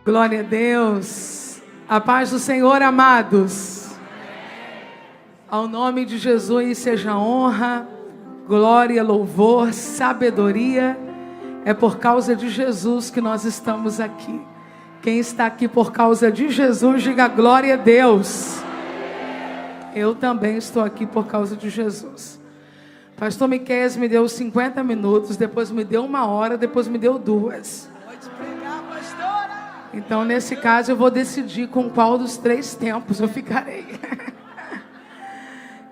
Glória a Deus. A paz do Senhor, amados. Ao nome de Jesus seja honra, glória, louvor, sabedoria. É por causa de Jesus que nós estamos aqui. Quem está aqui por causa de Jesus, diga glória a Deus. Eu também estou aqui por causa de Jesus. Pastor Miqueias me deu 50 minutos, depois me deu 1 hora, depois me deu 2. Pode pregar, pastora. Então, nesse caso, eu vou decidir com qual dos 3 tempos eu ficarei.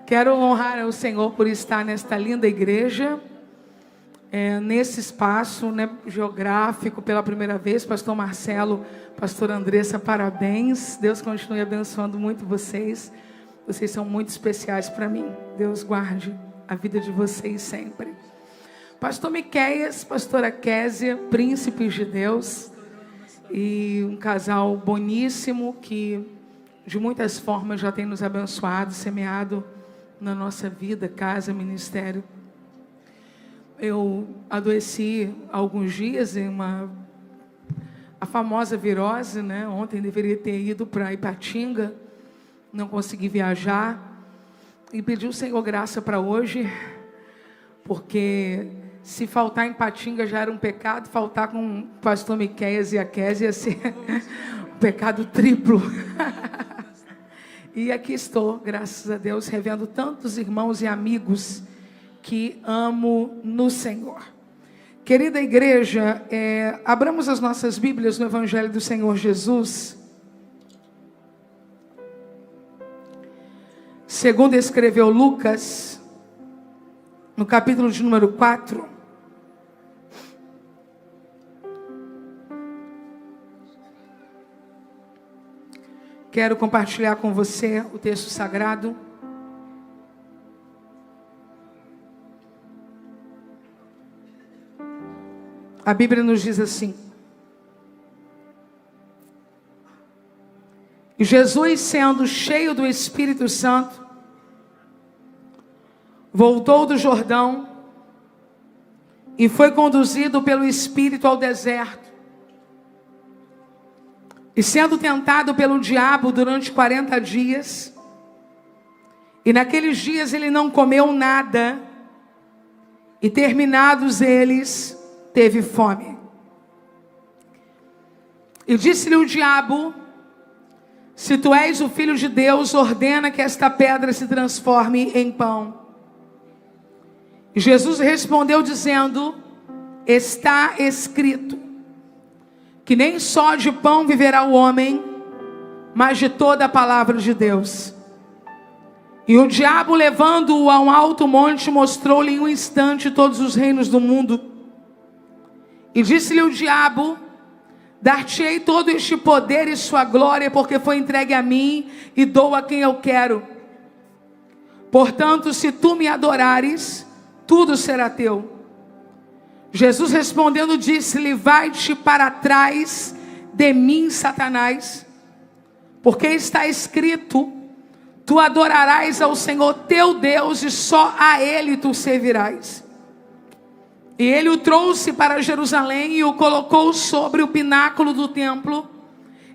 Quero honrar o Senhor por estar nesta linda igreja, nesse espaço, geográfico, pela primeira vez. Pastor Marcelo, pastor Andressa, parabéns. Deus continue abençoando muito vocês. Vocês são muito especiais para mim. Deus guarde a vida de vocês sempre. Pastor Miqueias, pastora Késia, príncipes de Deus, e um casal boníssimo que de muitas formas já tem nos abençoado, semeado na nossa vida, casa, ministério. Eu adoeci há alguns dias em a famosa virose, Ontem deveria ter ido para Ipatinga, não consegui viajar e pedi ao Senhor graça para hoje, porque se faltar em Ipatinga já era um pecado, faltar com o pastor Miqueias e a Késia ia ser um pecado triplo. E aqui estou, graças a Deus, revendo tantos irmãos e amigos que amo no Senhor. Querida igreja, abramos as nossas Bíblias no Evangelho do Senhor Jesus. Segundo escreveu Lucas, no capítulo de número 4. Quero compartilhar com você o texto sagrado. A Bíblia nos diz assim: e Jesus, sendo cheio do Espírito Santo, voltou do Jordão e foi conduzido pelo Espírito ao deserto. E sendo tentado pelo diabo durante 40 dias, e naqueles dias ele não comeu nada, e terminados eles, teve fome. E disse-lhe o diabo: se tu és o Filho de Deus, ordena que esta pedra se transforme em pão. E Jesus respondeu dizendo: está escrito, que nem só de pão viverá o homem, mas de toda a palavra de Deus. E o diabo, levando-o a um alto monte, mostrou-lhe em um instante todos os reinos do mundo. E disse-lhe o diabo: dar-te-ei todo este poder e sua glória, porque foi entregue a mim, e dou a quem eu quero. Portanto, se tu me adorares, tudo será teu. Jesus respondendo disse-lhe: vai-te para trás de mim, Satanás, porque está escrito: tu adorarás ao Senhor teu Deus, e só a Ele tu servirás. E ele o trouxe para Jerusalém e o colocou sobre o pináculo do templo,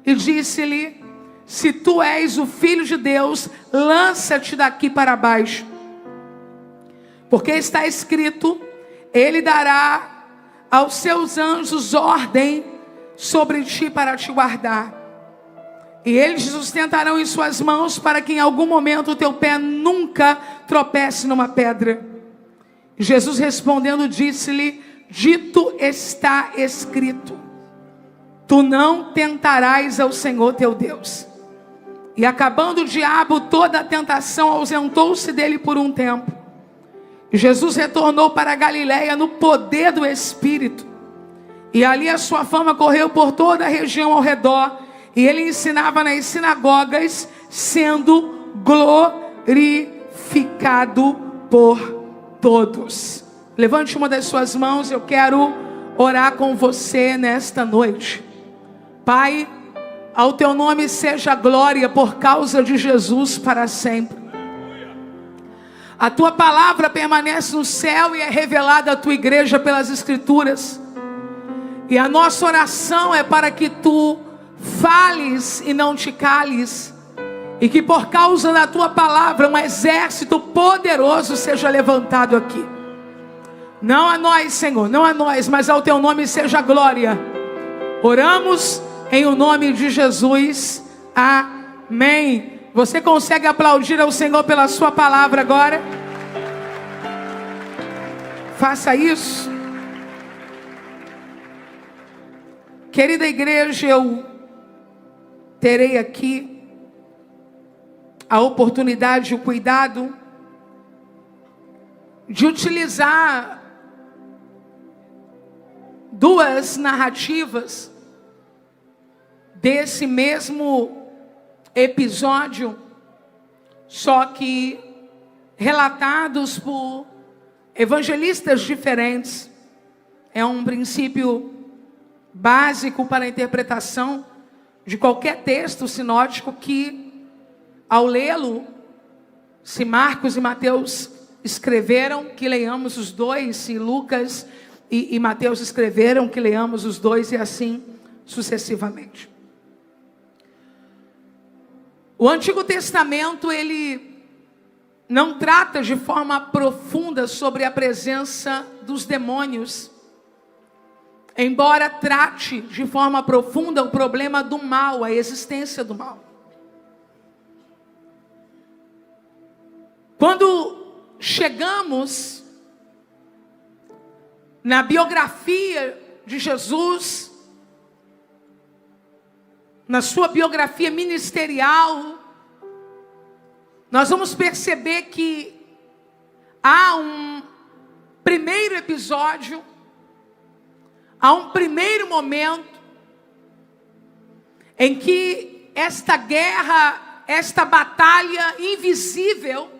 e disse-lhe: se tu és o Filho de Deus, lança-te daqui para baixo, porque está escrito: ele dará aos seus anjos ordem sobre ti para te guardar, e eles te sustentarão em suas mãos, para que em algum momento o teu pé nunca tropece numa pedra. Jesus respondendo disse-lhe: dito está escrito, tu não tentarás ao Senhor teu Deus. E acabando o diabo toda a tentação, ausentou-se dele por um tempo. Jesus retornou para a Galiléia no poder do Espírito, e ali a sua fama correu por toda a região ao redor, e ele ensinava nas sinagogas, sendo glorificado por todos. Levante uma das suas mãos, eu quero orar com você nesta noite. Pai, ao teu nome seja glória por causa de Jesus para sempre. A tua palavra permanece no céu e é revelada à tua igreja pelas Escrituras. E a nossa oração é para que tu fales e não te cales, e que por causa da tua palavra um exército poderoso seja levantado aqui. Não a nós, Senhor, não a nós, mas ao teu nome seja glória. Oramos em o nome de Jesus. Amém. Você consegue aplaudir ao Senhor pela sua palavra agora? Faça isso. Querida igreja, eu terei aqui a oportunidade, o cuidado de utilizar duas narrativas desse mesmo episódio, só que relatados por evangelistas diferentes. É um princípio básico para a interpretação de qualquer texto sinótico que, ao lê-lo, se Marcos e Mateus escreveram, que leiamos os dois. Se Lucas e Mateus escreveram, que leiamos os dois, e assim sucessivamente. O Antigo Testamento, ele não trata de forma profunda sobre a presença dos demônios, embora trate de forma profunda o problema do mal, a existência do mal. Quando chegamos na biografia de Jesus, na sua biografia ministerial, nós vamos perceber que há um primeiro episódio, há um primeiro momento em que esta guerra, esta batalha invisível,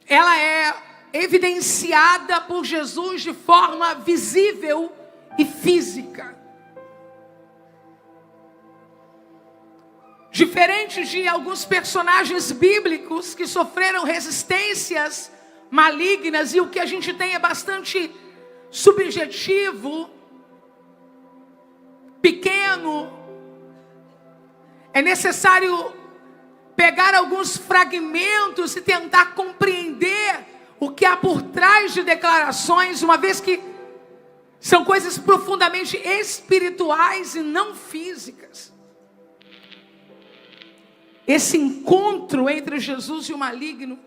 ela é evidenciada por Jesus de forma visível e física. Diferente de alguns personagens bíblicos que sofreram resistências malignas, e o que a gente tem é bastante subjetivo, pequeno, é necessário pegar alguns fragmentos e tentar compreender o que há por trás de declarações, uma vez que são coisas profundamente espirituais e não físicas. Esse encontro entre Jesus e o maligno,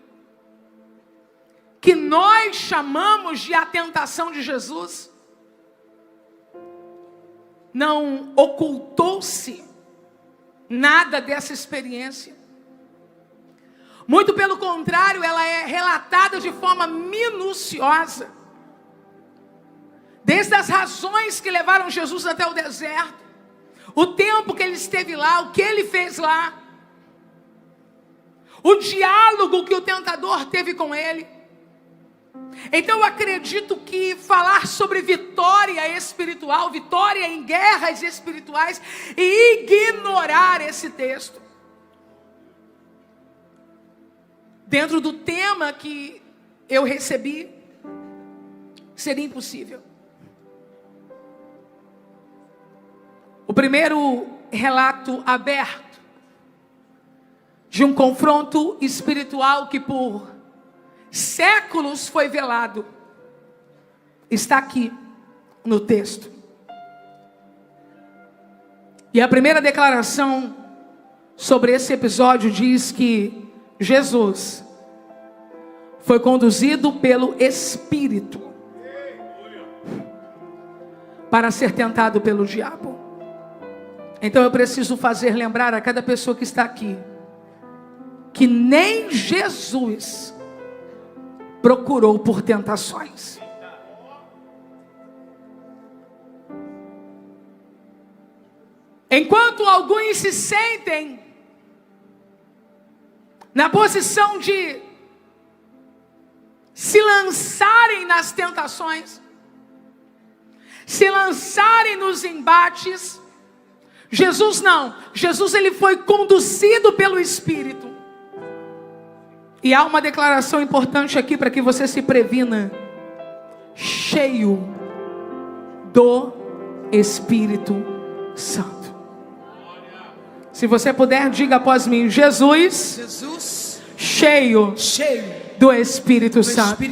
que nós chamamos de a tentação de Jesus, não ocultou-se nada dessa experiência. Muito pelo contrário, ela é relatada de forma minuciosa. Desde as razões que levaram Jesus até o deserto, o tempo que ele esteve lá, o que ele fez lá, o diálogo que o tentador teve com ele. Então eu acredito que falar sobre vitória espiritual, vitória em guerras espirituais, e ignorar esse texto dentro do tema que eu recebi, seria impossível. O primeiro relato aberto de um confronto espiritual que por séculos foi velado está aqui no texto. E a primeira declaração sobre esse episódio diz que Jesus foi conduzido pelo Espírito para ser tentado pelo diabo. Então eu preciso fazer lembrar a cada pessoa que está aqui que nem Jesus procurou por tentações. Enquanto alguns se sentem na posição de se lançarem nas tentações, se lançarem nos embates, Jesus não. Jesus, ele foi conduzido pelo Espírito. E há uma declaração importante aqui para que você se previna: cheio do Espírito Santo. Se você puder, diga após mim: Jesus, cheio do Espírito Santo.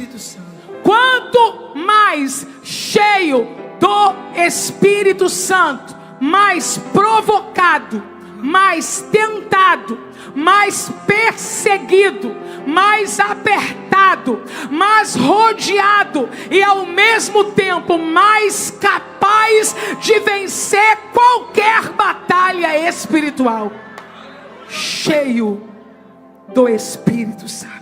Quanto mais cheio do Espírito Santo, mais provocado, mais tentado, mais perseguido, mais apertado, mais rodeado e ao mesmo tempo mais capaz de vencer qualquer batalha espiritual. Cheio do Espírito Santo.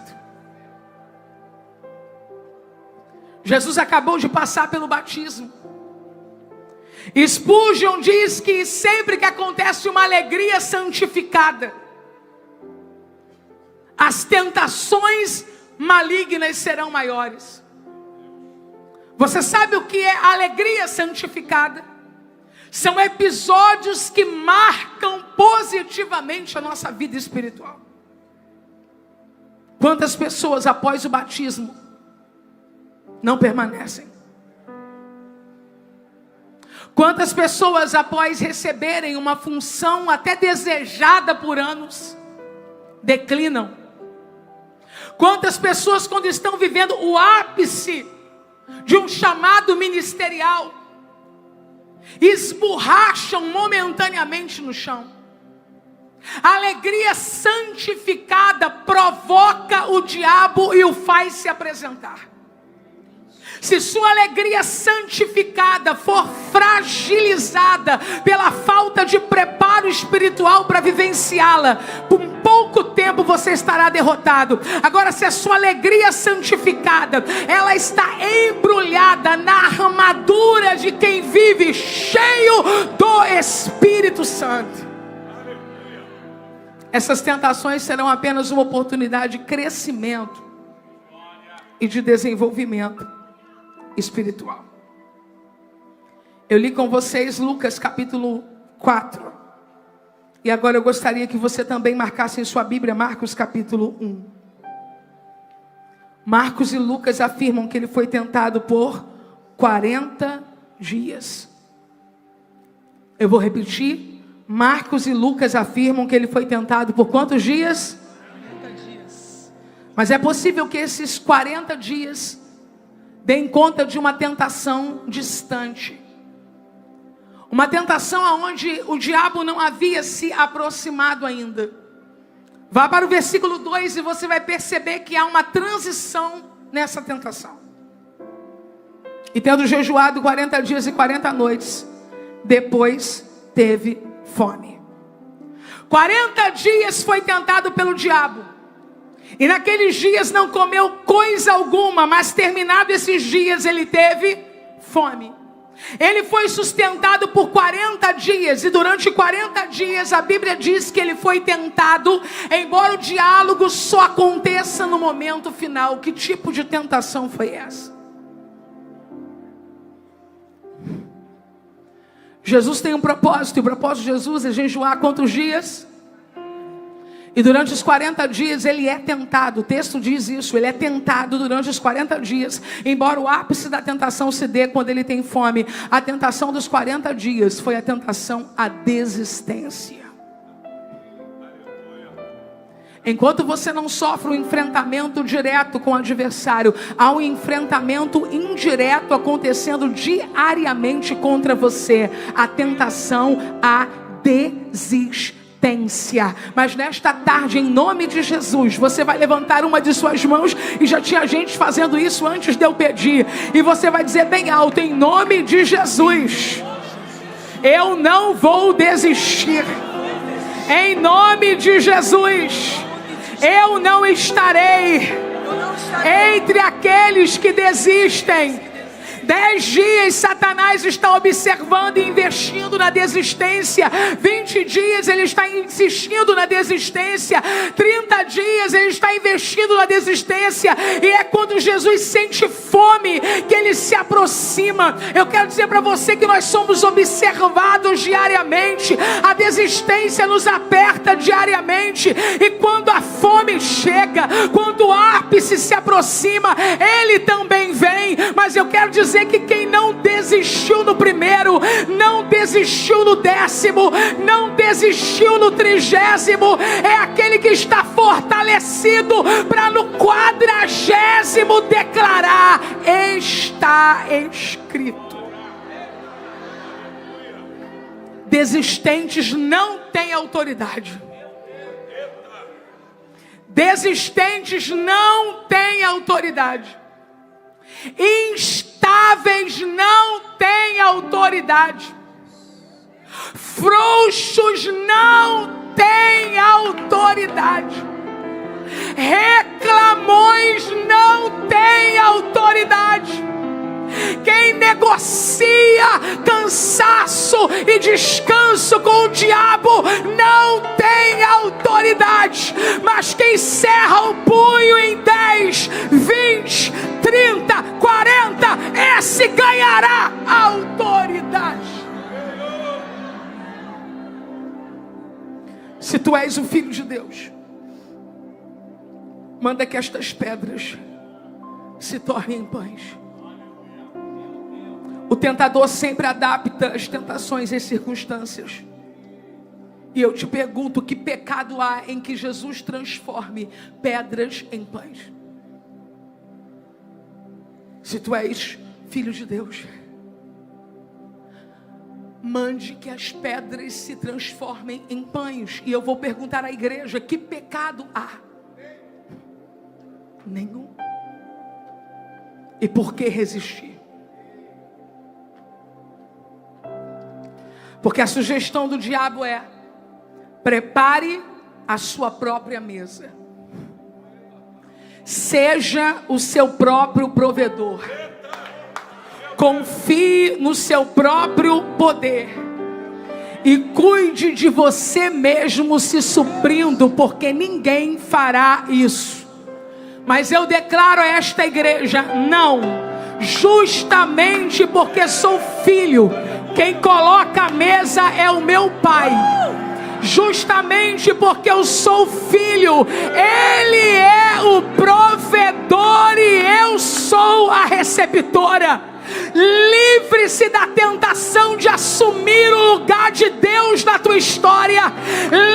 Jesus acabou de passar pelo batismo. Spurgeon diz que sempre que acontece uma alegria santificada, as tentações malignas serão maiores. Você sabe o que é alegria santificada? São episódios que marcam positivamente a nossa vida espiritual. Quantas pessoas após o batismo não permanecem? Quantas pessoas após receberem uma função até desejada por anos, declinam? Quantas pessoas, quando estão vivendo o ápice de um chamado ministerial, esborracham momentaneamente no chão? A alegria santificada provoca o diabo e o faz se apresentar. Se sua alegria santificada for fragilizada pela falta de preparo espiritual para vivenciá-la, por pouco tempo você estará derrotado. Agora, se a sua alegria santificada, ela está embrulhada na armadura de quem vive cheio do Espírito Santo, essas tentações serão apenas uma oportunidade de crescimento e de desenvolvimento espiritual. Eu li com vocês Lucas capítulo 4. E agora eu gostaria que você também marcasse em sua Bíblia Marcos capítulo 1. Marcos e Lucas afirmam que ele foi tentado por 40 dias. Eu vou repetir. Marcos e Lucas afirmam que ele foi tentado por quantos dias? 40 dias. Mas é possível que esses 40 dias deem conta de uma tentação distante. Uma tentação aonde o diabo não havia se aproximado ainda. Vá para o versículo 2 e você vai perceber que há uma transição nessa tentação. E tendo jejuado 40 dias e 40 noites, depois teve fome. 40 dias foi tentado pelo diabo. E naqueles dias não comeu coisa alguma, mas terminado esses dias ele teve fome. Ele foi sustentado por 40 dias, e durante 40 dias a Bíblia diz que ele foi tentado, embora o diálogo só aconteça no momento final. Que tipo de tentação foi essa? Jesus tem um propósito, e o propósito de Jesus é jejuar quantos dias? E durante os 40 dias ele é tentado. O texto diz isso, ele é tentado durante os 40 dias. Embora o ápice da tentação se dê quando ele tem fome, a tentação dos 40 dias foi a tentação à desistência. Enquanto você não sofre um enfrentamento direto com o adversário, há um enfrentamento indireto acontecendo diariamente contra você. A tentação à desistência. Mas nesta tarde, em nome de Jesus, você vai levantar uma de suas mãos, e já tinha gente fazendo isso antes de eu pedir, e você vai dizer bem alto: em nome de Jesus, eu não vou desistir. Em nome de Jesus, eu não estarei entre aqueles que desistem. 10 dias Satanás está observando e investindo na desistência. 20 dias ele está insistindo na desistência. 30 dias ele está investindo na desistência. E é quando Jesus sente fome que ele se aproxima. Eu quero dizer para você que nós somos observados diariamente. A desistência nos aperta diariamente. E quando a fome chega, quando o ápice se aproxima, ele também vem. Mas eu quero dizer dizer que quem não desistiu no primeiro, não desistiu no 10º, não desistiu no 30º, é aquele que está fortalecido para no 40º declarar: está escrito. Desistentes não têm autoridade. Desistentes não têm autoridade. Instáveis não têm autoridade. Frouxos não têm autoridade. Reclamões não têm autoridade. Quem negocia cansaço e descanso com o diabo não tem autoridade. Mas quem cerra o punho em 10, 20, 30, 40, esse ganhará autoridade. Se tu és o Filho de Deus, manda que estas pedras se tornem pães. O tentador sempre adapta as tentações às circunstâncias. E eu te pergunto: que pecado há em que Jesus transforme pedras em pães? Se tu és Filho de Deus, mande que as pedras se transformem em pães. E eu vou perguntar à igreja: que pecado há? Nenhum. E por que resistir? Porque a sugestão do diabo é: prepare a sua própria mesa. Seja o seu próprio provedor. Confie no seu próprio poder. E cuide de você mesmo se suprindo, porque ninguém fará isso. Mas eu declaro a esta igreja: não. Justamente porque sou filho, quem coloca a mesa é o meu Pai. Justamente porque eu sou filho, Ele é o provedor e eu sou a receptora. Livre-se da tentação de assumir o lugar de Deus na tua história.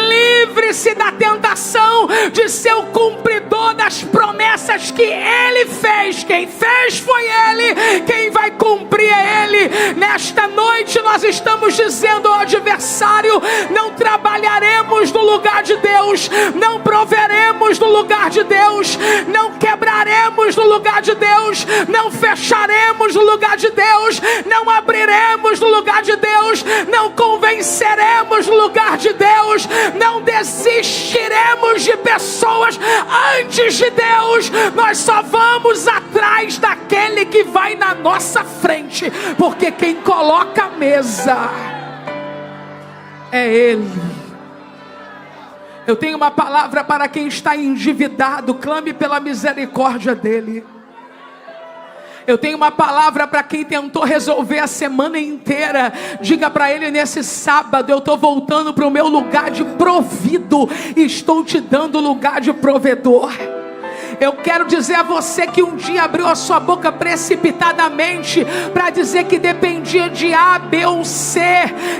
Livre-se da tentação de ser o cumpridor das promessas que Ele fez. Quem fez foi Ele, quem vai cumprir é Ele. Nesta noite nós estamos dizendo ao adversário: não trabalharemos no lugar de Deus, não proveremos no lugar de Deus, não quebraremos no lugar de Deus, não fecharemos no lugar de Deus, não abriremos no lugar de Deus, não convenceremos no lugar de Deus, não desistiremos de pessoas antes de Deus. Nós só vamos atrás daquele que vai na nossa frente, porque quem coloca a mesa é Ele. Eu tenho uma palavra para quem está endividado: clame pela misericórdia dEle. Eu tenho uma palavra para quem tentou resolver a semana inteira. Diga para ele nesse sábado: eu estou voltando para o meu lugar de provido e estou te dando lugar de provedor. Eu quero dizer a você que um dia abriu a sua boca precipitadamente para dizer que dependia de A, B ou C.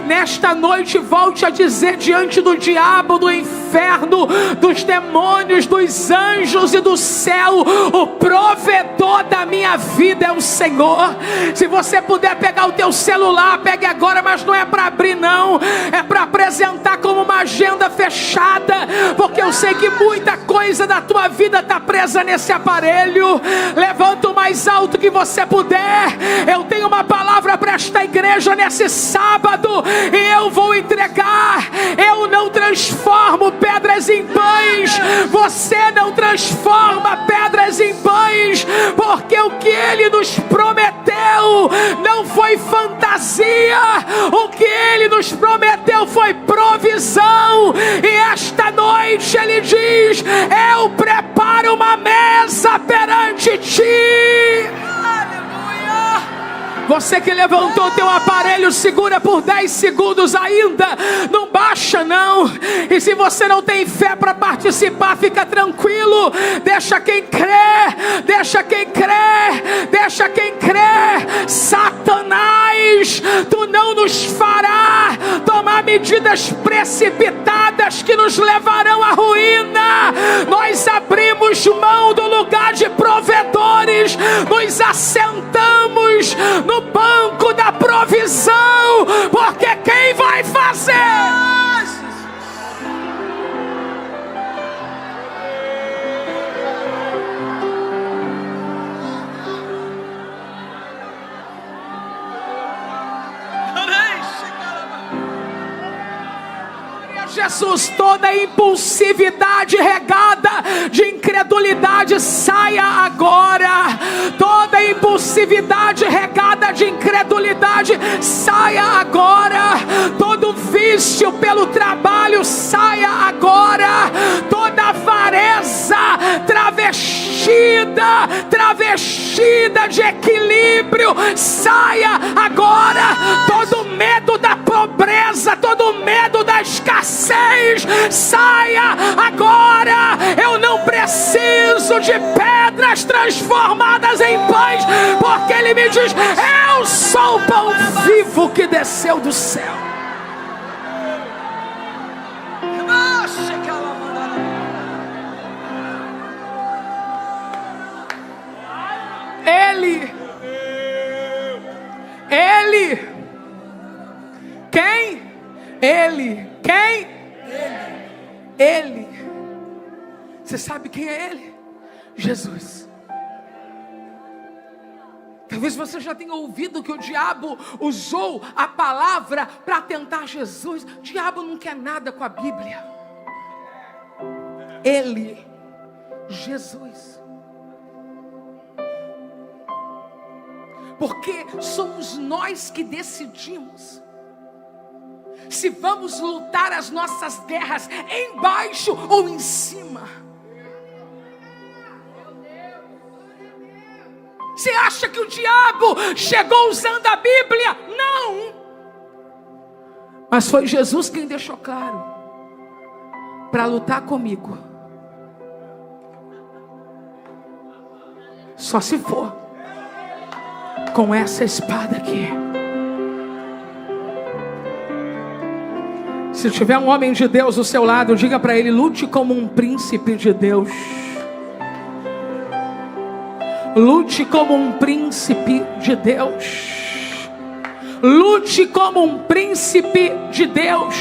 Nesta noite volte a dizer diante do diabo, do inferno, dos demônios, dos anjos e do céu: o provedor da minha vida é o Senhor. Se você puder pegar o teu celular, pegue agora, mas não é para abrir não, é para apresentar como uma agenda fechada, porque eu sei que muita coisa da tua vida está presa nesse aparelho. Levanta o mais alto que você puder. Eu tenho uma palavra para esta igreja nesse sábado e eu vou entregar. Eu não transformo pedras em pães. Você não transforma pedras em pães, porque o que Ele nos prometeu não foi fantasia. O que Ele nos prometeu foi provisão. E esta noite Ele diz: eu preparo uma mesa perante ti. Aleluia. Você que levantou teu aparelho, segura por 10 segundos ainda. Não baixa não. E se você não tem fé para participar, fica tranquilo. Deixa quem crê. Deixa quem crê. Deixa quem crê. Satanás, tu não nos fará tomar medidas precipitadas que nos levarão à ruína. Nós abrimos mão do lugar de provedores. Nos assentamos no banco da provisão, porque quem vai fazer? Jesus, toda impulsividade regada de incredulidade saia agora. Toda impulsividade regada de incredulidade saia agora. Todo vício pelo trabalho saia agora. Toda avareza travestida de equilíbrio saia agora. Todo medo da pobreza, todo medo da escassez saia agora. Eu não preciso de pedras transformadas em pães, porque Ele me diz: eu sou o pão vivo que desceu do céu. Ele. Quem? Ele. Quem? Ele. Você sabe quem é Ele? Jesus. Talvez você já tenha ouvido que o diabo usou a palavra para tentar Jesus. O diabo não quer nada com a Bíblia. Ele, Jesus. Porque somos nós que decidimos se vamos lutar as nossas guerras embaixo ou em cima. Você acha que o diabo chegou usando a Bíblia? Não. Mas foi Jesus quem deixou claro: para lutar comigo, só se for com essa espada aqui. Se tiver um homem de Deus do seu lado, diga para ele: lute como um príncipe de Deus. Lute como um príncipe de Deus. Lute como um príncipe de Deus.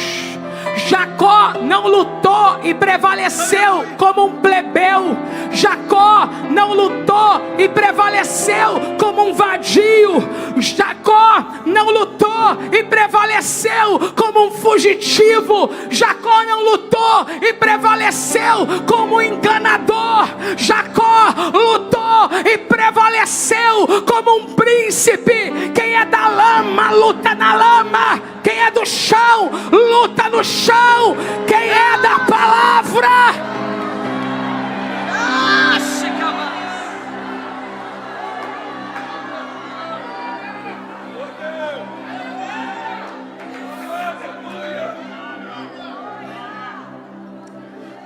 Jacó não lutou e prevaleceu como um plebeu. Jacó não lutou e prevaleceu como um vadio. Jacó não lutou e prevaleceu como um fugitivo. Jacó não lutou e prevaleceu como um enganador. Jacó lutou e prevaleceu como um príncipe. Quem é da lama, luta na lama. Quem é do chão, luta no chão. Quem é da palavra,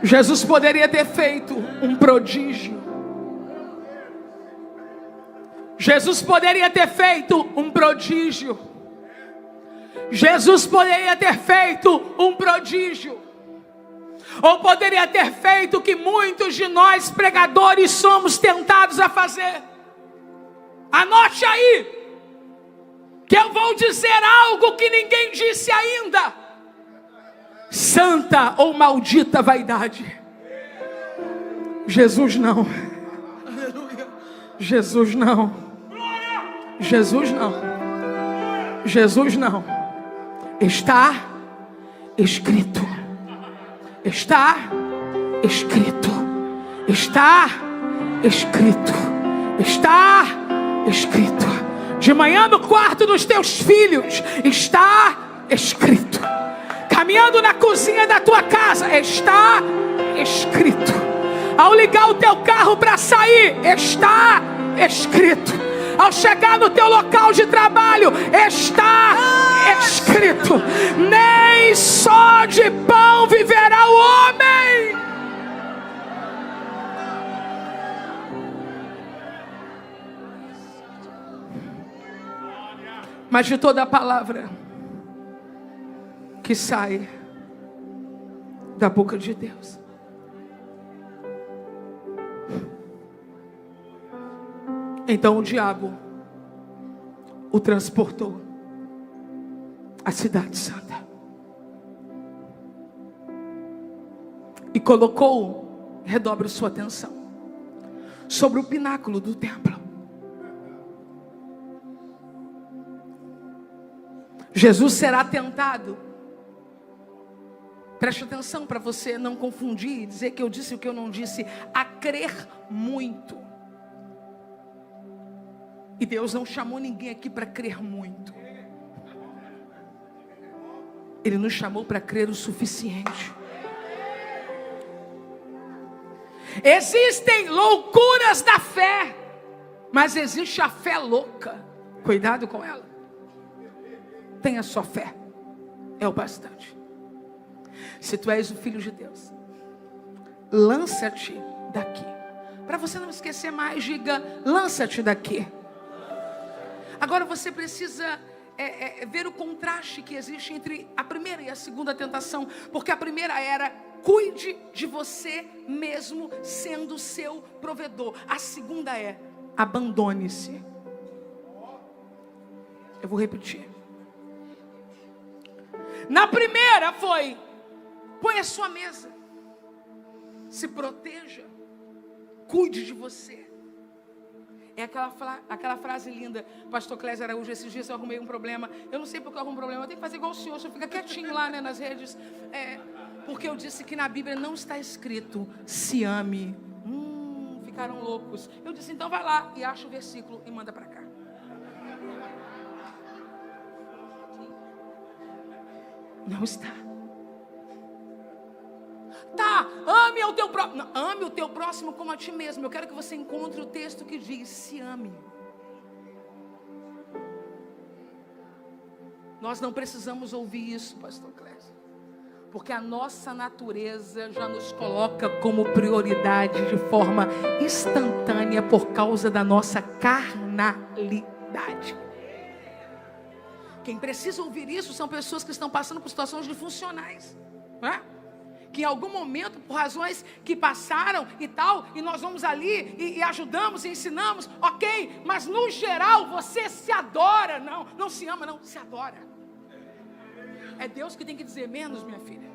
Jesus poderia ter feito um prodígio. Jesus poderia ter feito um prodígio. Jesus poderia ter feito um prodígio. Ou poderia ter feito o que muitos de nós pregadores somos tentados a fazer. Anote aí, que eu vou dizer algo que ninguém disse ainda. Santa ou maldita vaidade. Jesus não. Jesus não. Jesus não. Jesus não. Está escrito. Está escrito. Está escrito. Está escrito. De manhã no quarto dos teus filhos, está escrito. Caminhando na cozinha da tua casa, está escrito. Ao ligar o teu carro para sair, está escrito. ao chegar no teu local de trabalho, está escrito: nem só de pão viverá o homem. Mas de toda a palavra que sai da boca de Deus. Então o diabo o transportou à cidade santa e colocou, redobre sua atenção, sobre o pináculo do templo. Jesus será tentado. Preste atenção para você não confundir e dizer que eu disse o que eu não disse. A crer muito. E Deus não chamou ninguém aqui para crer muito. Ele nos chamou para crer o suficiente. Existem loucuras da fé, mas existe a fé louca. Cuidado com ela. Tenha só fé, é o bastante. Se tu és o filho de Deus, lança-te daqui. Para você não esquecer mais, diga: lança-te daqui. Agora você precisa ver o contraste que existe entre a primeira e a segunda tentação. Porque a primeira era: cuide de você mesmo sendo seu provedor. A segunda é: abandone-se. Eu vou repetir. Na primeira foi: põe a sua mesa, se proteja, cuide de você. É aquela frase linda, pastor Clésio Araújo, esses dias eu arrumei um problema. Eu não sei porque eu arrumo um problema, eu tenho que fazer igual o senhor fica quietinho lá, né, nas redes. Porque eu disse que na Bíblia não está escrito: se ame. Ficaram loucos. Eu disse: então vai lá e acha o versículo e manda para cá. Não está. Tá, ame o teu próximo. Ame o teu próximo como a ti mesmo. Eu quero que você encontre o texto que diz: se ame. Nós não precisamos ouvir isso, pastor Clésio, porque a nossa natureza já nos coloca como prioridade de forma instantânea por causa da nossa carnalidade. Quem precisa ouvir isso são pessoas que estão passando por situações disfuncionais, não é? Que em algum momento, por razões que passaram e tal, e nós vamos ali e ajudamos e ensinamos, ok, mas no geral você se adora. Não se ama, não, se adora. É Deus que tem que dizer menos, minha filha.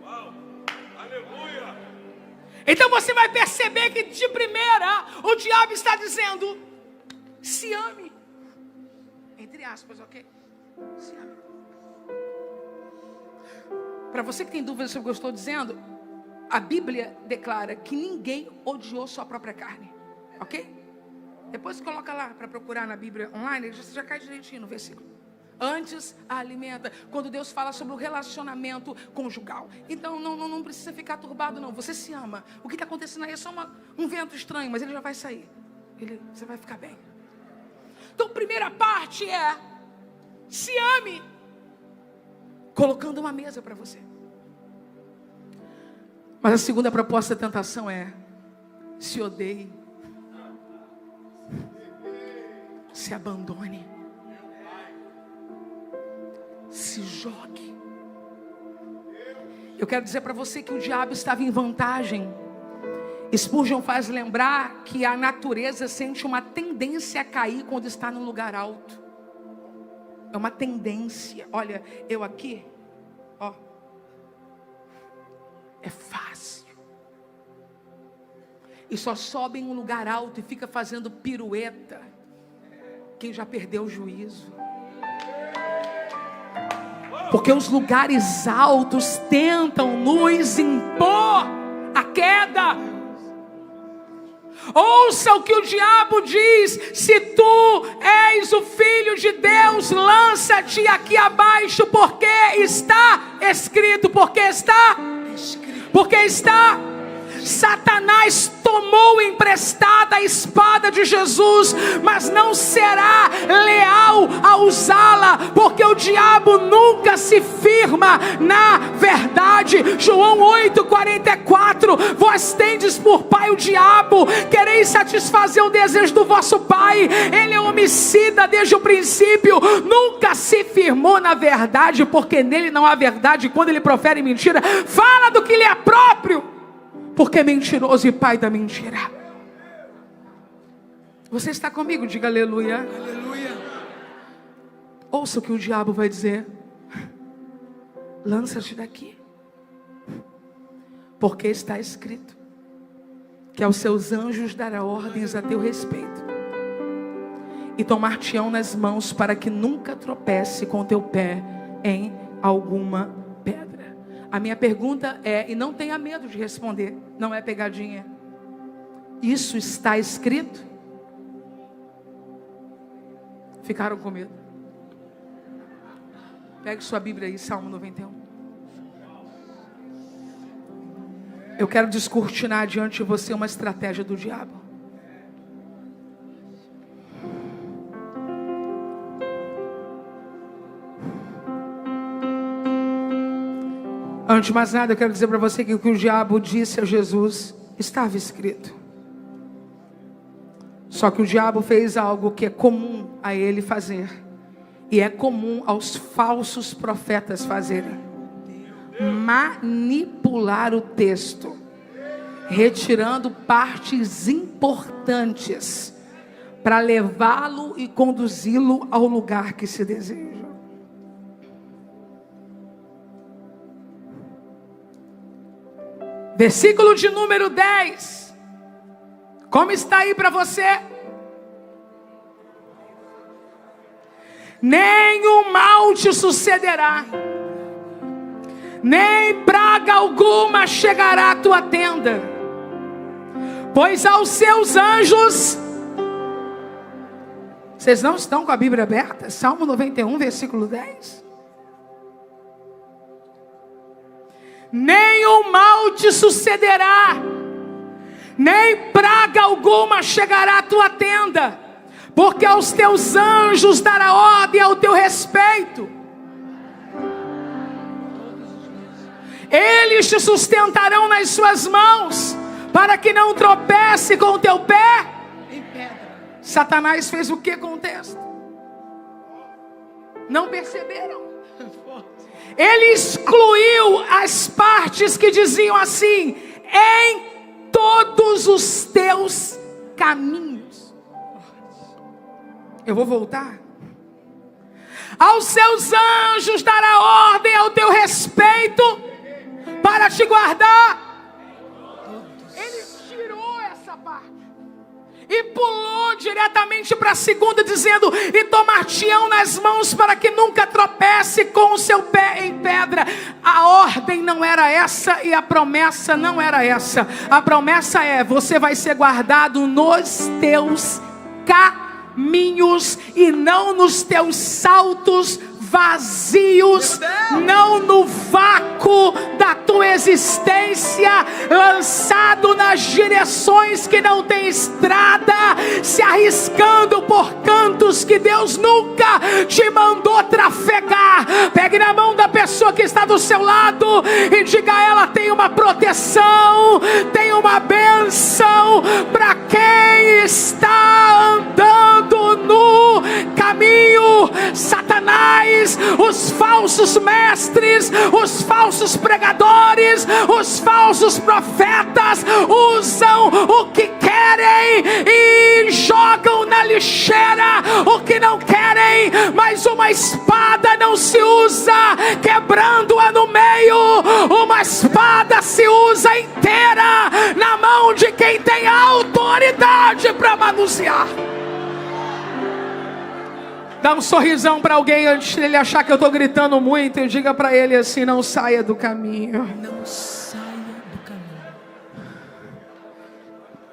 Uau, aleluia. Então você vai perceber que de primeira o diabo está dizendo: se ame. Entre aspas, ok? Se ame. Para você que tem dúvidas sobre o que eu estou dizendo, a Bíblia declara que ninguém odiou sua própria carne, ok? Depois coloca lá para procurar na Bíblia online, você já cai direitinho no versículo. Antes a alimenta, quando Deus fala sobre o relacionamento conjugal. Então não precisa ficar turbado não, você se ama. O que está acontecendo aí é só um vento estranho, mas ele já vai sair. Você vai ficar bem. Então a primeira parte é: se ame, colocando uma mesa para você. Mas a segunda proposta da tentação é: se odeie, se abandone, se jogue. Eu quero dizer para você que o diabo estava em vantagem. Spurgeon faz lembrar que a natureza sente uma tendência a cair quando está num lugar alto. É uma tendência. Olha, eu aqui, ó, é fácil. E só sobe em um lugar alto e fica fazendo pirueta quem já perdeu o juízo. Porque os lugares altos tentam nos impor a queda. Ouça o que o diabo diz: se tu és o filho de Deus, lança-te aqui abaixo, porque está escrito. Porque está escrito. Porque está. Satanás tomou emprestada a espada de Jesus, mas não será leal a usá-la, porque o diabo nunca se firma na verdade. João 8,44: vós tendes por pai o diabo, quereis satisfazer o desejo do vosso pai. Ele é homicida desde o princípio, nunca se firmou na verdade, porque nele não há verdade. Quando ele profere mentira, fala do que lhe é próprio, porque é mentiroso e pai da mentira. Você está comigo? Diga aleluia. Aleluia. Ouça o que o diabo vai dizer: lança-te daqui, porque está escrito que aos seus anjos dará ordens a teu respeito, e tomar-te-ão nas mãos, para que nunca tropece com teu pé em alguma pedra. A minha pergunta é, e não tenha medo de responder, não é pegadinha: isso está escrito? Ficaram com medo? Pegue sua Bíblia aí, Salmo 91. Eu quero descortinar diante de você uma estratégia do diabo. Antes de mais nada, eu quero dizer para você que o que o diabo disse a Jesus estava escrito. Só que o diabo fez algo que é comum a ele fazer, e é comum aos falsos profetas fazerem: manipular o texto, retirando partes importantes para levá-lo e conduzi-lo ao lugar que se deseja. Versículo de número 10. Como está aí para você? Nenhum mal te sucederá, nem praga alguma chegará à tua tenda, pois aos seus anjos... Vocês não estão com a Bíblia aberta? Salmo 91, versículo 10. Nenhum mal te sucederá, nem praga alguma chegará à tua tenda, porque aos teus anjos dará ordem ao teu respeito. Eles te sustentarão nas suas mãos, para que não tropece com o teu pé em pedra. Satanás fez o que com o texto? Não perceberam? Ele excluiu as partes que diziam assim: em todos os teus caminhos. Eu vou voltar. Aos seus anjos dará ordem ao teu respeito, para te guardar. Ele tirou essa parte e pulou diretamente para a segunda, dizendo: e tomar-te-ão nas mãos, para que nunca tropece com o seu pé em pedra. A ordem não era essa e a promessa não era essa. A promessa é: você vai ser guardado nos teus caminhos e não nos teus saltos vazios, não no vácuo da tua existência, lançado nas direções que não tem estrada, se arriscando por cantos que Deus nunca te mandou trafegar. Pegue na mão da pessoa que está do seu lado e diga a ela: tem uma proteção, tem uma bênção para quem está andando no caminho. Satanás, os falsos mestres, os falsos pregadores, os falsos profetas usam o que querem e jogam na lixeira o que não querem. Mas uma espada não se usa quebrando-a no meio, uma espada se usa inteira na mão de quem tem autoridade para manusear. Dá um sorrisão para alguém antes dele achar que eu estou gritando muito, e diga para ele assim: não saia do caminho. Não saia do caminho.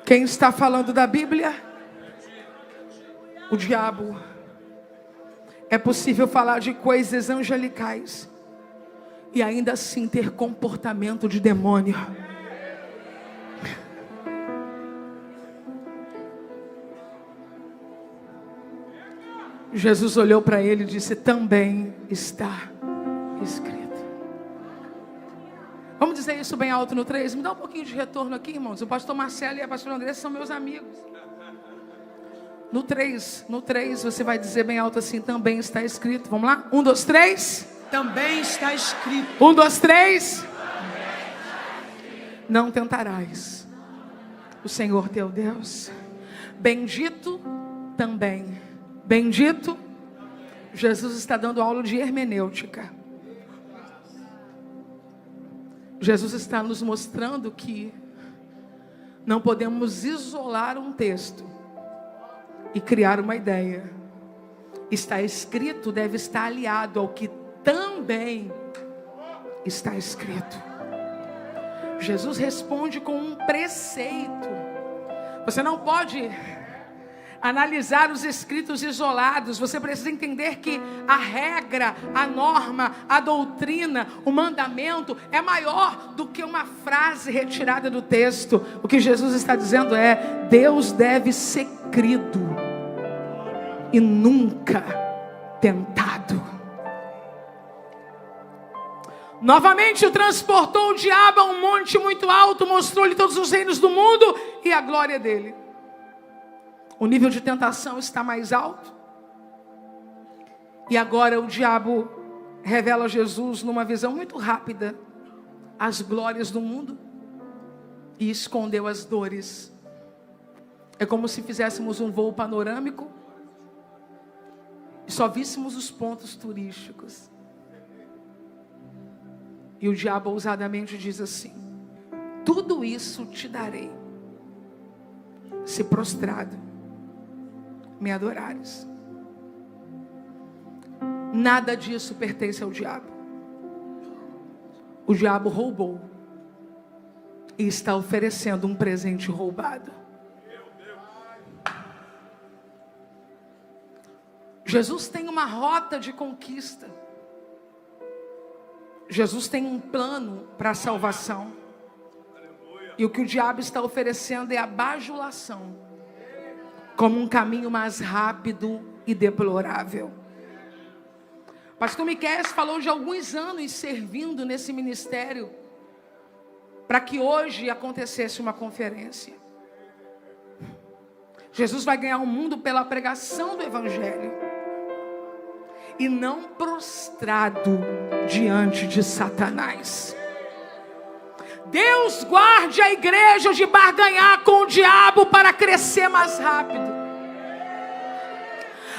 Quem está falando da Bíblia? O diabo. É possível falar de coisas angelicais e ainda assim ter comportamento de demônio. Jesus olhou para ele e disse: também está escrito. Vamos dizer isso bem alto no 3? Me dá um pouquinho de retorno aqui, irmãos. O pastor Marcelo e a pastora Andressa são meus amigos. No 3 você vai dizer bem alto assim: também está escrito. Vamos lá? 1, 2, 3. Também está escrito. 1, 2, 3. Não tentarás o Senhor teu Deus. Bendito também. Bendito. Jesus está dando aula de hermenêutica. Jesus está nos mostrando que não podemos isolar um texto e criar uma ideia. Está escrito deve estar aliado ao que também está escrito. Jesus responde com um preceito. Você não pode analisar os escritos isolados. Você precisa entender que a regra, a norma, a doutrina, o mandamento é maior do que uma frase retirada do texto. O que Jesus está dizendo é: Deus deve ser crido e nunca tentado. Novamente o transportou o diabo a um monte muito alto, mostrou-lhe todos os reinos do mundo e a glória dele. O nível de tentação está mais alto. E agora o diabo revela a Jesus numa visão muito rápida as glórias do mundo e escondeu as dores. É como se fizéssemos um voo panorâmico e só víssemos os pontos turísticos. E o diabo ousadamente diz assim: tudo isso te darei, se prostrado me adorares. Nada disso pertence ao diabo. O diabo roubou e está oferecendo um presente roubado. Jesus tem uma rota de conquista. Jesus tem um plano para a salvação. E o que o diabo está oferecendo é a bajulação, como um caminho mais rápido e deplorável. Pastor Miqueias falou de alguns anos servindo nesse ministério para que hoje acontecesse uma conferência. Jesus vai ganhar o mundo pela pregação do Evangelho e não prostrado diante de Satanás. Deus guarde a igreja de barganhar com o diabo para crescer mais rápido.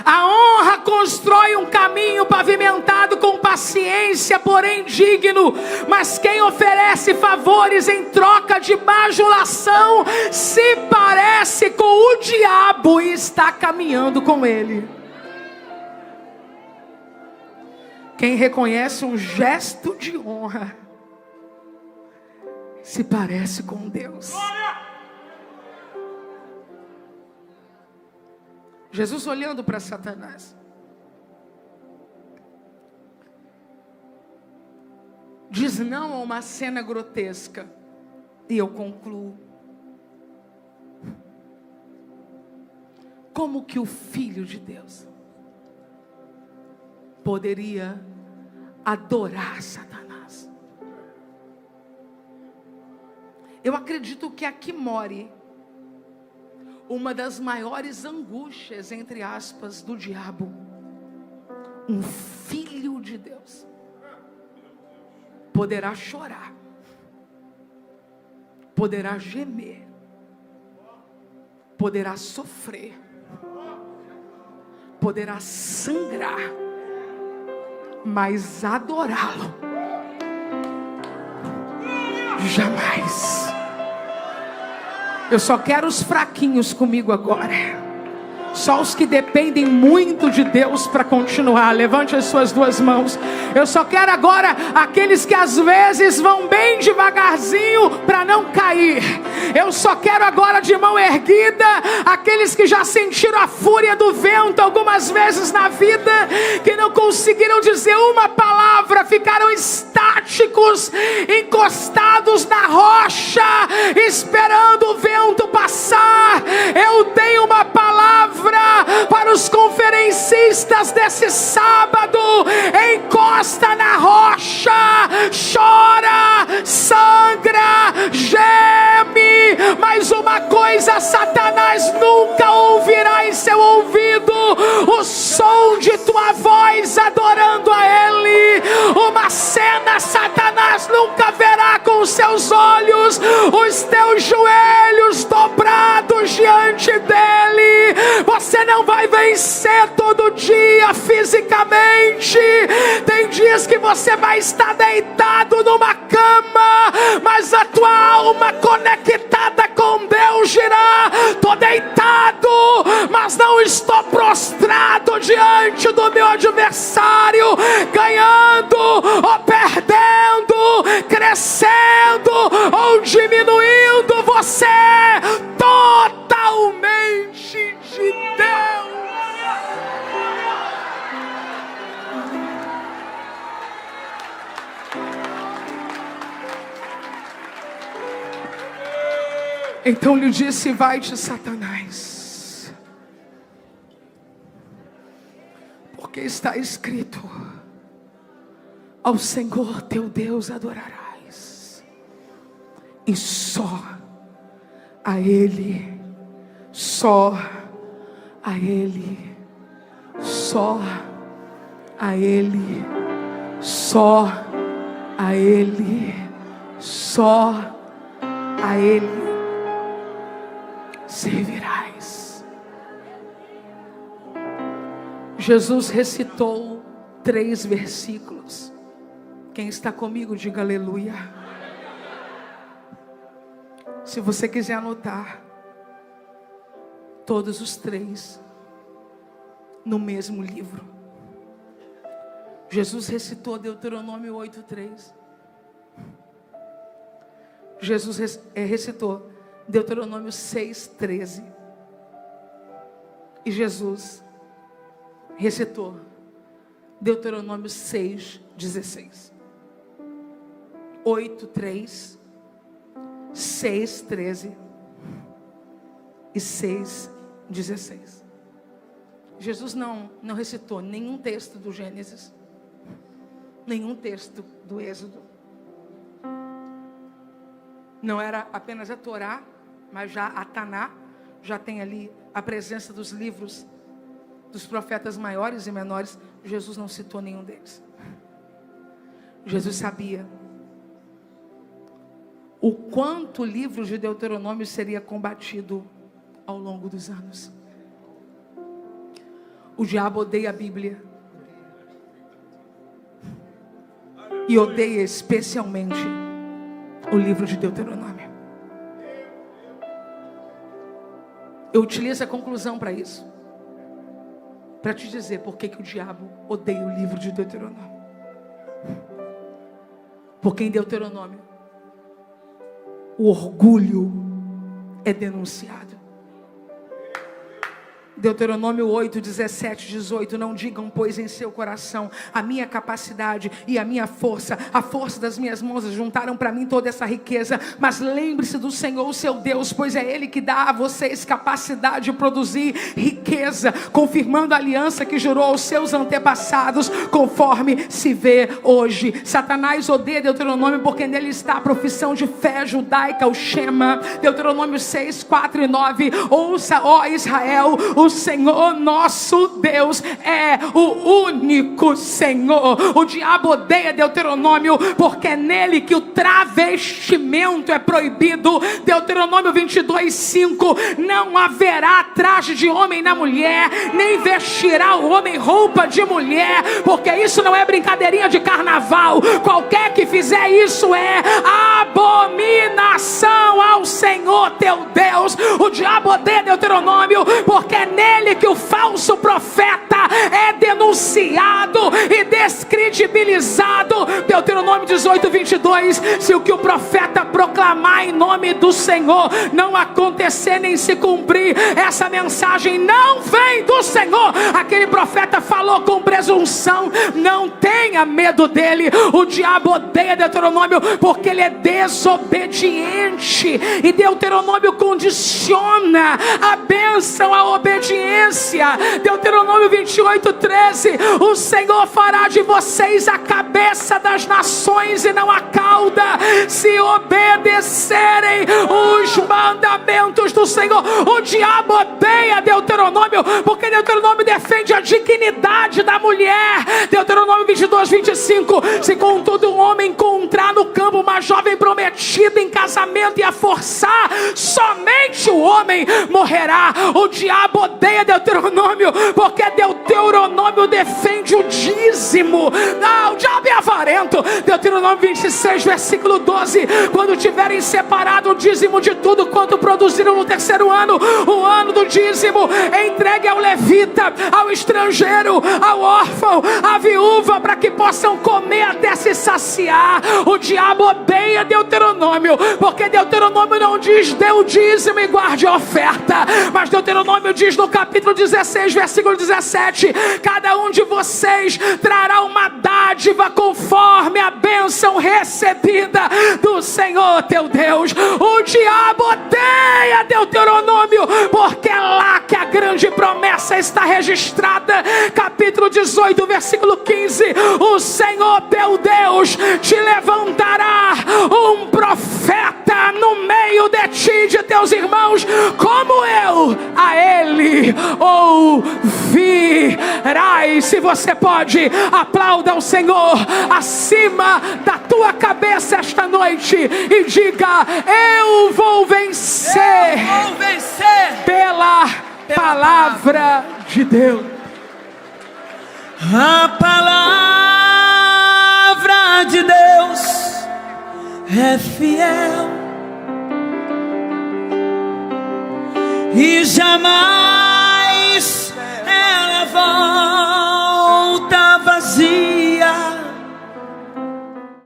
A honra constrói um caminho pavimentado com paciência, porém digno. Mas quem oferece favores em troca de bajulação se parece com o diabo e está caminhando com ele. Quem reconhece um gesto de honra se parece com Deus. Jesus olhando para Satanás diz não a uma cena grotesca. E eu concluo: como que o Filho de Deus poderia adorar Satanás? Eu acredito que aqui more uma das maiores angústias, entre aspas, do diabo. Um filho de Deus poderá chorar, poderá gemer, poderá sofrer, poderá sangrar, mas adorá-lo jamais. Eu só quero os fraquinhos comigo agora. Só os que dependem muito de Deus para continuar. Levante as suas duas mãos. Eu só quero agora aqueles que às vezes vão bem devagarzinho para não cair. Eu só quero agora de mão erguida aqueles que já sentiram a fúria do vento algumas vezes na vida, que não conseguiram dizer uma palavra, ficaram estáticos, encostados na rocha, esperando o vento passar. Eu tenho uma palavra para os conferencistas desistas desse sábado. Encosta na rocha, chora, sangra, geme. Mas uma coisa Satanás nunca ouvirá em seu ouvido: o som de tua voz adorando a Ele. Uma cena Satanás nunca verá com os seus olhos: os teus joelhos dobrados diante dEle. Você não vai vencer todo dia fisicamente. Tem dias que você vai estar deitado numa cama, mas a tua alma conectada com Deus dirá: estou deitado, mas não estou prostrado diante do meu adversário, ganhando ou perdendo, crescendo ou diminuindo. Você é totalmente de Deus. Então lhe disse: vai-te, Satanás, porque está escrito: ao Senhor teu Deus adorarás, e só a Ele, só a Ele, só a Ele, só a Ele, só a Ele servirás. Jesus recitou 3 versículos. Quem está comigo, diga aleluia. Se você quiser anotar, todos os 3 no mesmo livro. Jesus recitou Deuteronômio 8:3. Jesus recitou Deuteronômio 6:13. E Jesus recitou Deuteronômio 6:16. 8:3, 6:13 e 6:16. Jesus não recitou nenhum texto do Gênesis, nenhum texto do Êxodo. Não era apenas a Torá, mas já a Taná. Já tem ali a presença dos livros dos profetas maiores e menores. Jesus não citou nenhum deles. Jesus sabia o quanto o livro de Deuteronômio seria combatido ao longo dos anos. O diabo odeia a Bíblia e odeia especialmente o livro de Deuteronômio. Eu utilizo a conclusão para isso, para te dizer por que o diabo odeia o livro de Deuteronômio. Porque em Deuteronômio o orgulho é denunciado. Deuteronômio 8, 17, 18. Não digam, pois, em seu coração: a minha capacidade e a minha força, a força das minhas mãos juntaram para mim toda essa riqueza. Mas lembre-se do Senhor, o seu Deus, pois é Ele que dá a vocês capacidade de produzir riqueza, confirmando a aliança que jurou aos seus antepassados, conforme se vê hoje. Satanás odeia Deuteronômio porque nele está a profissão de fé judaica, o Shema. Deuteronômio 6, 4 e 9. Ouça, ó Israel, o Senhor nosso Deus é o único Senhor. O diabo odeia Deuteronômio porque é nele que o travestimento é proibido. Deuteronômio 22, 5. Não haverá traje de homem na mulher, nem vestirá o homem roupa de mulher, porque isso não é brincadeirinha de carnaval. Qualquer que fizer isso é abominação ao Senhor teu Deus. O diabo odeia Deuteronômio porque é nele que o falso profeta é denunciado e descredibilizado. Deuteronômio 18, 22. Se o que o profeta proclamar em nome do Senhor não acontecer nem se cumprir, essa mensagem não vem do Senhor. Aquele profeta falou com presunção. Não tenha medo dele. O diabo odeia Deuteronômio porque ele é desobediente, e Deuteronômio condiciona a bênção à obediência. Deuteronômio 28, 13. O Senhor fará de vocês a cabeça das nações e não a cauda, se obedecerem os mandamentos do Senhor. O diabo odeia Deuteronômio porque Deuteronômio defende a dignidade da mulher. Deuteronômio 22, 25. Se contudo um homem encontrar no campo uma jovem prometida em casamento e a forçar, somente o homem morrerá. O diabo odeia Deuteronômio porque Deuteronômio defende o dízimo. O diabo é avarento. Deuteronômio 26, versículo 12. Quando tiverem separado o dízimo de tudo quanto produziram no terceiro ano, o ano do dízimo, entregue ao levita, ao estrangeiro, ao órfão, à viúva, para que possam comer até se saciar. O diabo odeia Deuteronômio porque Deuteronômio não diz dê o dízimo e guarde a oferta, mas Deuteronômio diz no capítulo 16, versículo 17: cada um de vocês trará uma dádiva conforme a bênção recebida do Senhor teu Deus. O diabo odeia Deuteronômio porque é lá que a grande promessa está registrada. Capítulo 18, versículo 15: o Senhor teu Deus te levantará um profeta no meio de ti e de teus irmãos, como eu a ele ouvirás. Se você pode, aplauda o Senhor acima da tua cabeça esta noite e diga: eu vou vencer, pela palavra de Deus. A palavra de Deus é fiel e jamais ela volta